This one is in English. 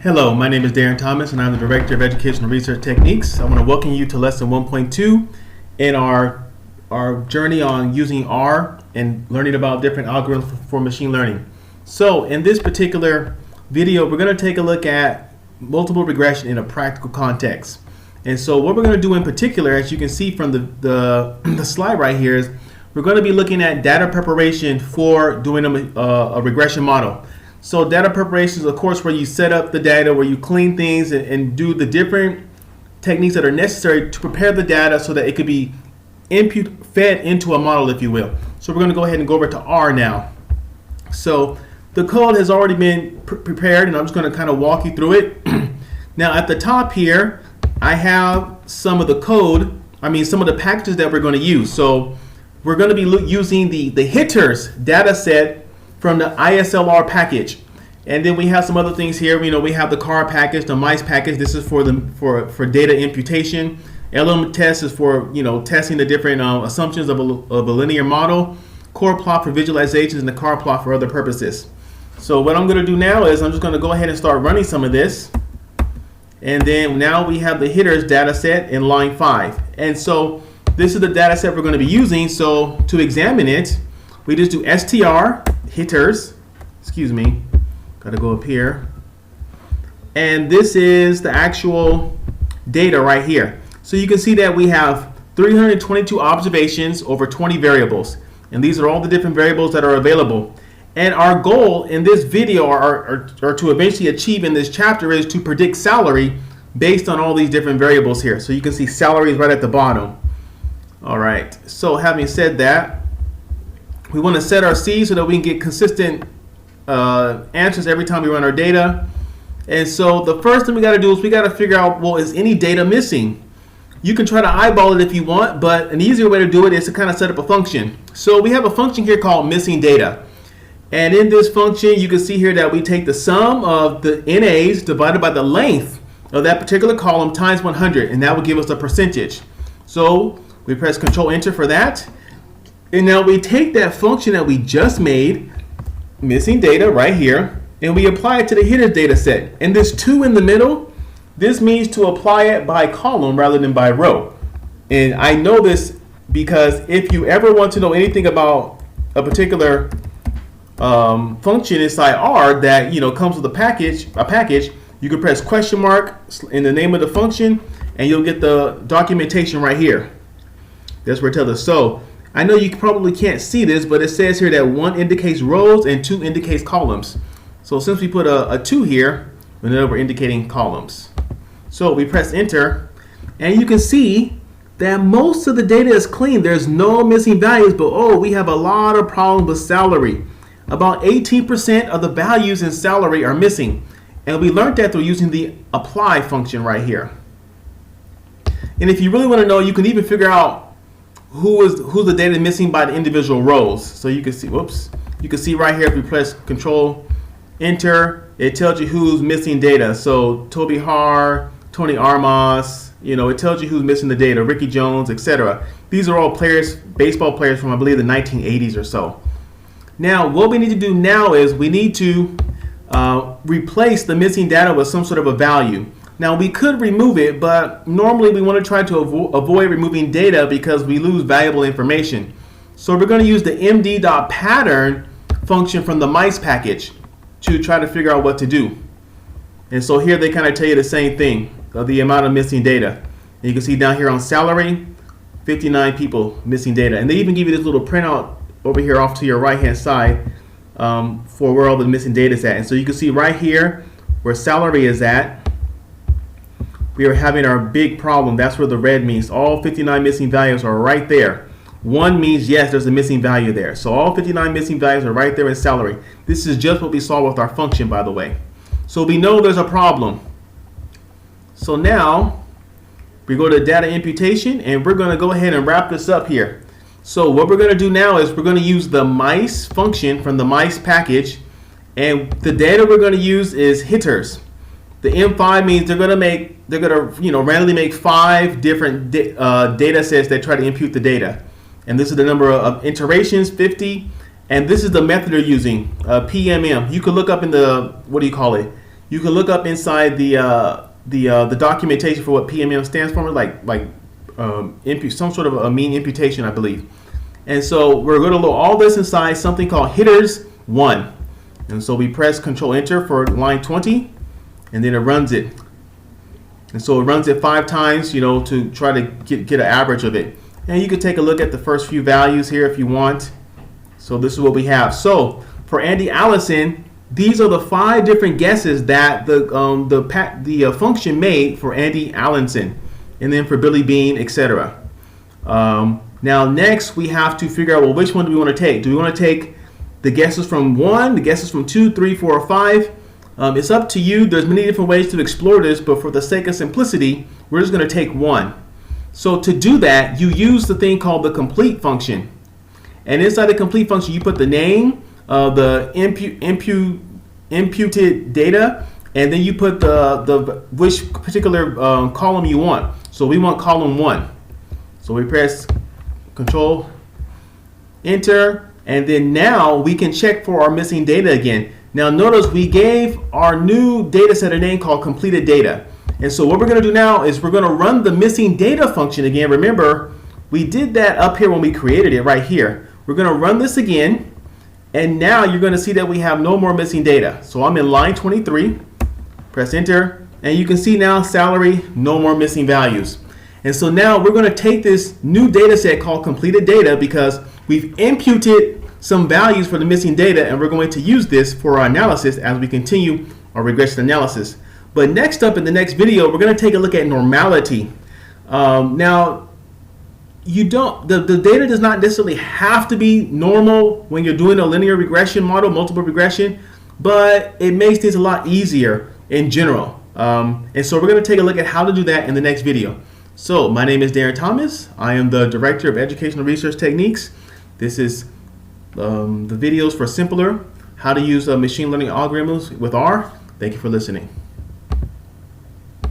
Hello, my name is Darren Thomas and I'm the Director of Educational Research Techniques. I want to welcome you to Lesson 1.2 in our journey on using R and learning about different algorithms for machine learning. So in this particular video, we're going to take a look at multiple regression in a practical context. And so what we're going to do in particular, as you can see from the slide right here, is we're going to be looking at data preparation for doing a regression model. So data preparation is, of course, where you set up the data, where you clean things and do the different techniques that are necessary to prepare the data so that it could be fed into a model, if you will. So we're going to go ahead and go over to R now. So the code has already been prepared, and I'm just going to kind of walk you through it. Now at the top here, I have some of the code, some of the packages that we're going to use. So we're going to be using the hitters data set from the ISLR package. And then we have some other things here. We have the car package, the mice package. This is for data imputation. Element test is for testing the different assumptions of a linear model. Core plot for visualizations, and the car plot for other purposes. So what I'm going to do now is I'm just going to go ahead and start running some of this. And then now we have the hitters data set in line 5. And so this is the data set we're going to be using. So to examine it, we just do str hitters, gotta go up here, and this is the actual data right here. So you can see that we have 322 observations over 20 variables, and these are all the different variables that are available. And our goal in this video, or to eventually achieve in this chapter, is to predict salary based on all these different variables here. So you can see salary is right at the bottom. All right, so having said that, we want to set our C so that we can get consistent answers every time we run our data. And so the first thing we got to do is we got to figure out, well, is any data missing? You can try to eyeball it if you want, but an easier way to do it is to kind of set up a function. So we have a function here called missing data. And in this function, you can see here that we take the sum of the NAs divided by the length of that particular column times 100, and that will give us a percentage. So we press Control Enter for that. And now we take that function that we just made, missing data right here, and we apply it to the hitters data set. And this 2 in the middle, this means to apply it by column rather than by row. And I know this because if you ever want to know anything about a particular function inside R that comes with a package, you can press question mark in the name of the function, and you'll get the documentation right here. That's where it tells us. So I know you probably can't see this, but it says here that 1 indicates rows and 2 indicates columns. So since we put a 2 here, we're indicating columns. So we press enter, and you can see that most of the data is clean. There's no missing values, but we have a lot of problems with salary. About 18% of the values in salary are missing. And we learned that through using the apply function right here. And if you really want to know, you can even figure out who's the data missing by the individual rows. So you can see, you can see right here, if we press Control Enter, it tells you who's missing data. So Toby Har, Tony Armas, it tells you who's missing the data, Ricky Jones, etc. These are all players, baseball players from, I believe, the 1980s or so. Now, what we need to do now is we need to replace the missing data with some sort of a value. Now we could remove it, but normally we want to try to avoid removing data because we lose valuable information. So we're going to use the md.pattern function from the mice package to try to figure out what to do. And so here they kind of tell you the same thing, the amount of missing data. And you can see down here on salary, 59 people missing data. And they even give you this little printout over here off to your right hand side for where all the missing data is at. And so you can see right here where salary is at, we are having our big problem. That's where the red means. All 59 missing values are right there. 1 means yes, there's a missing value there. So all 59 missing values are right there in salary. This is just what we saw with our function, by the way. So we know there's a problem. So now we go to data imputation, and we're going to go ahead and wrap this up here. So what we're going to do now is we're going to use the mice function from the mice package, and the data we're going to use is hitters. The M5 means they're going to randomly make 5 different data sets that try to impute the data. And this is the number of iterations, 50. And this is the method they're using, PMM. You could look up in the, You can look up inside the documentation for what PMM stands for, some sort of a mean imputation, I believe. And so we're going to load all this inside something called headers 1. And so we press Control Enter for line 20, and then it runs it. And so it runs it 5 times, to try to get an average of it. And you can take a look at the first few values here if you want. So this is what we have. So for Andy Allison, these are the 5 different guesses that the function made for Andy Allison, and then for Billy Bean, etc. Now next we have to figure out, well, which one do we want to take? Do we want to take the guesses from 1, the guesses from 2, 3, 4, or 5? It's up to you. There's many different ways to explore this, but for the sake of simplicity, we're just going to take 1. So to do that, you use the thing called the complete function. And inside the complete function, you put the name, the imputed data, and then you put the which particular column you want. So we want column 1. So we press Control Enter, and then now we can check for our missing data again. Now notice we gave our new data set a name called completed data. And so what we're going to do now is we're going to run the missing data function again. Remember, we did that up here when we created it right here. We're going to run this again, and now you're going to see that we have no more missing data. So I'm in line 23, press Enter, and you can see now salary, no more missing values. And so now we're going to take this new data set called completed data because we've imputed some values for the missing data, and we're going to use this for our analysis as we continue our regression analysis. But next up in the next video, we're going to take a look at normality. Now, the data does not necessarily have to be normal when you're doing a linear regression model, multiple regression, but it makes things a lot easier in general. And so we're going to take a look at how to do that in the next video. So my name is Darren Thomas. I am the Director of Educational Research Techniques. This is the videos for simpler, how to use machine learning algorithms with R. Thank you for listening.